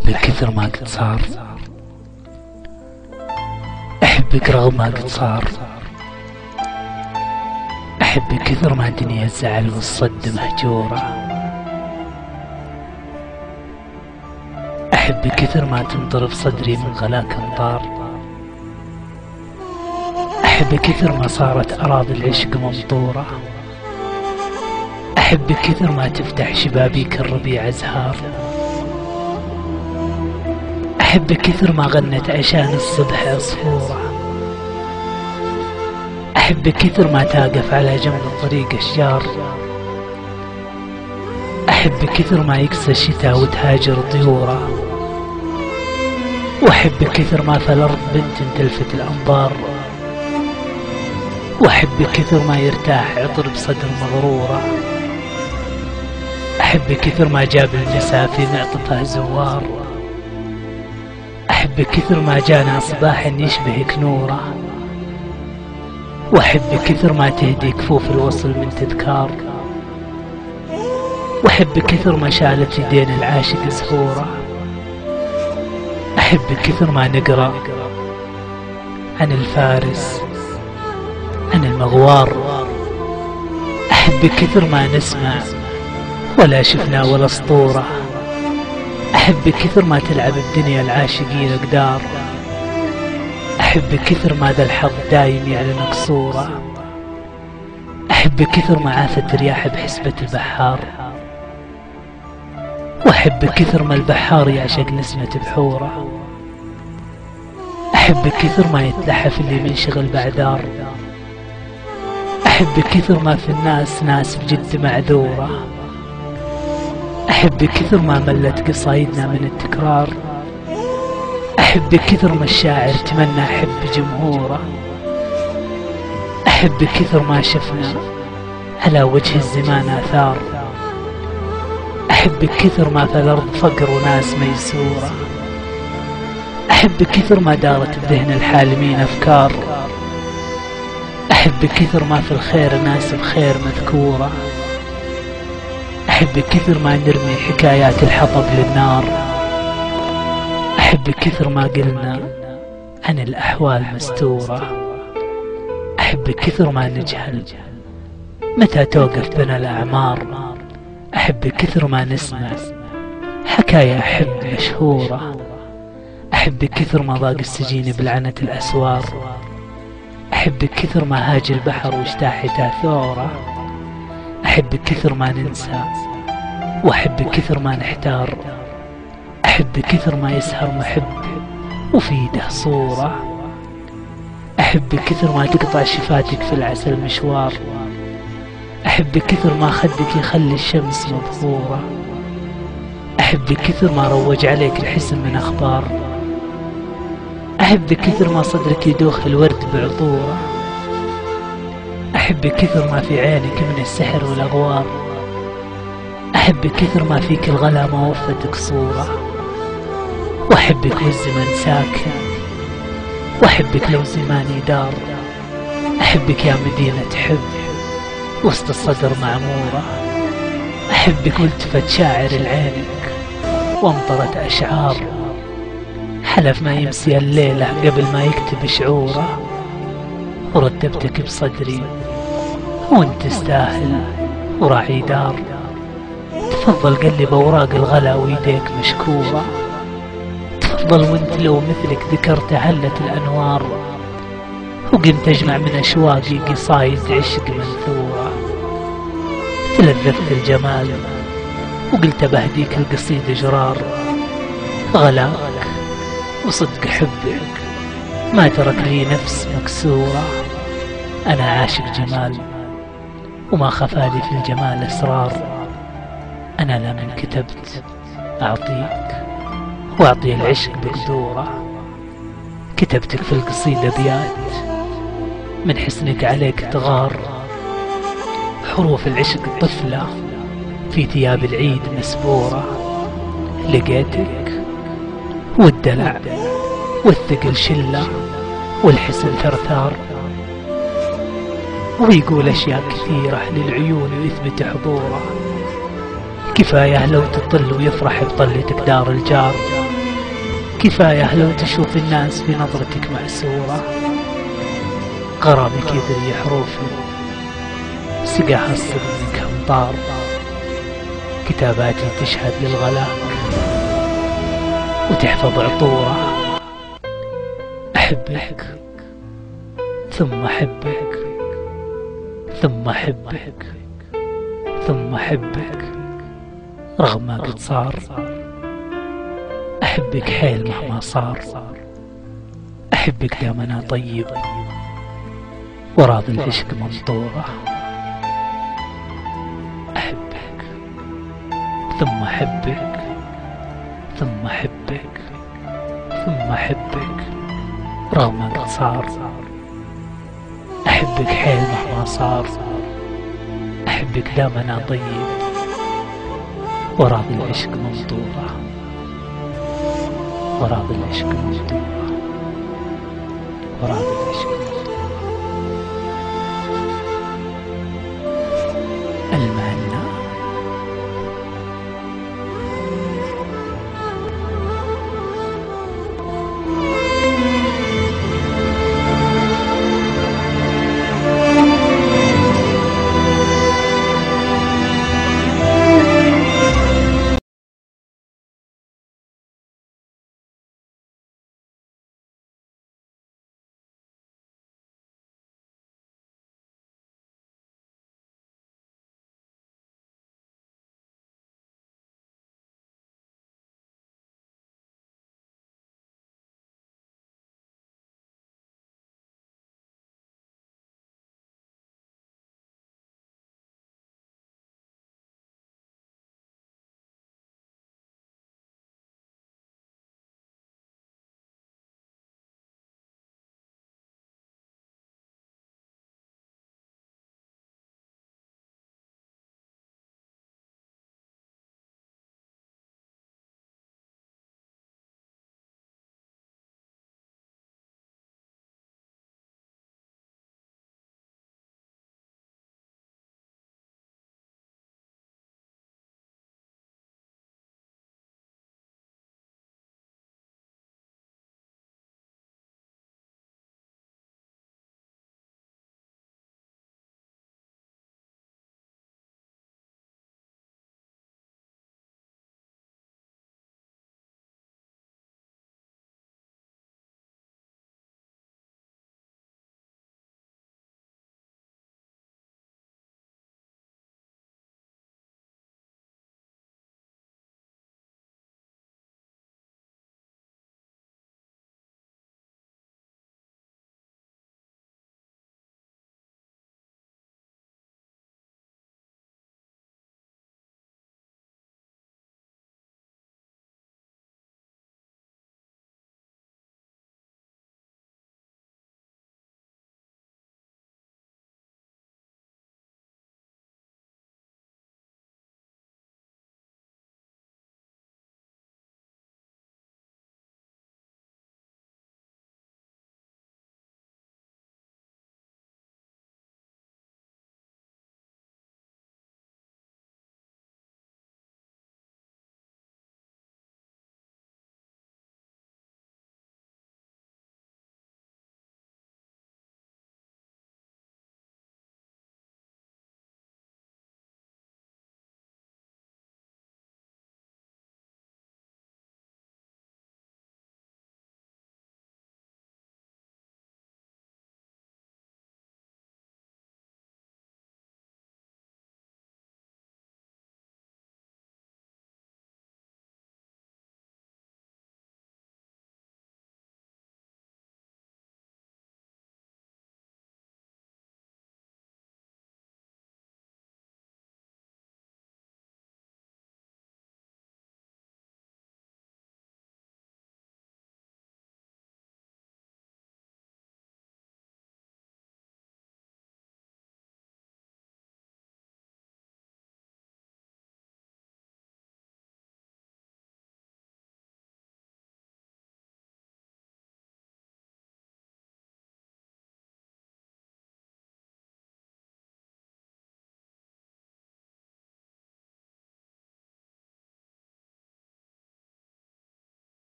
أحبك كثر ما قد صار، أحبك رغم ما قد صار، أحبك كثر ما الدنيا الزعل والصد مهجورة، أحبك كثر ما تنضرب صدري من غلاك أمطار، أحبك كثر ما صارت أراضي العشق ممطورة، أحبك كثر ما تفتح شبابيك الربيع أزهار، أحبك كثر ما غنت عشان الصبح عصفورة، أحبك كثر ما تاقف على جنب الطريق أشجار، أحبك كثر ما يكسى الشتاء وتهاجر طيوره، وأحبك كثر ما في الأرض بنت تلفت الأنظار، وأحبك كثر ما يرتاح عطر بصدر مغرورة، أحبك كثر ما جاب المساء في معطفه زوار، أحبك كثر ما جانا صباح يشبهك نوره، وأحبك كثر ما تهدي كفوف الوصل من تذكار، وأحبك كثر ما شالت يدين العاشق زهوره، أحبك كثر ما نقرأ عن الفارس عن المغوار، أحبك كثر ما نسمع ولا شفنا ولا اسطورة، أحبك كثر ما تلعب الدنيا العاشقين أقدار، أحبك كثر ما ذا الحظ دايم يعلنك صورة، أحبك كثر ما عافت رياح بحسبة البحار، وأحبك كثر ما البحار يعشق نسمة بحوره، أحبك كثر ما يتلحف اللي منشغل بعذار، أحبك كثر ما في الناس ناس بجد معذورة، أحبك كثر ما ملت قصايدنا من التكرار، أحبك كثر ما الشاعر تمنى حب جمهوره، أحبك كثر ما شفنا على وجه الزمان آثار، أحبك كثر ما في الأرض فقر وناس ميسورة، أحبك كثر ما دارت بذهن الحالمين أفكار، أحبك كثر ما في الخير ناس بخير مذكورة، أحبك كثر ما نرمي حكايات الحطب للنار، أحبك كثر ما قلنا عن الأحوال مستورة، أحبك كثر ما نجهل متى توقف بنا الأعمار، أحبك كثر ما نسمع حكاية أحب مشهورة، أحبك كثر ما ضاق السجين بلعنة الأسوار، أحبك كثر ما هاج البحر واجتاحته ثورة، أحبك كثر ما ننسى وأحبك كثر ما نحتار، أحبك كثر ما يسهر محب وفي يده صورة، أحبك كثر ما تقطع شفاتك في العسل مشوار، أحبك كثر ما خدك يخلي الشمس مبخورة، أحبك كثر ما روج عليك الحسن من أخبار، أحبك كثر ما صدرك يدوخ الورد بعطوره، أحبك كثر ما في عينك من السحر والأغوار، أحبك كثر ما فيك الغلا ما وفتك صورة، وأحبك والزمن ساكن، وأحبك لو زماني دار، أحبك يا مدينة حب وسط الصدر معمورة، أحبك والتفت شاعر لعينك وامطرت أشعار، حلف ما يمسي الليلة قبل ما يكتب شعوره، ورتبتك بصدري وانت تستاهل وراعي دار، تفضل قلب أوراق الغلا ويديك مشكورة، تفضل وانت لو مثلك ذكرت هلت الأنوار، وقمت أجمع من أشواقي قصايد عشق منثورة، تلذذت الجمال وقلت بهديك القصيد جرار، غلاك وصدق حبك ما ترك لي نفس مكسورة، أنا عاشق جمال وما خفالي في الجمال أسرار، أنا لمن كتبت أعطيك وأعطي العشق بقدوره، كتبتك في القصيدة أبيات من حسنك عليك تغار، حروف العشق طفلة في ثياب العيد مسبورة، لقيتك والدلع والثقل شلة والحسن ثرثار، ويقول أشياء كثيرة للعيون ويثبت حضوره، كفاية لو تطل ويفرح بطلتك دار الجار، كفاية لو تشوف الناس في نظرتك مأسورة، غرامك يدري حروفي سقاها الصدق منك أمطار، كتاباتي تشهد للغلاء وتحفظ عطورة. أحبك ثم أحبك ثم أحبك ثم أحبك رغم ما قد صار. أحبك حيل مهما صار، أحبك دام أنا طيب وراضي العشق منطورة. أحبك ثم أحبك ثم أحبك ثم أحبك رغم ما قد صار. أحبك حيل مهما صار، أحبك دام أنا طيب وراضي العشق منطورة، وراضي العشق منطورة.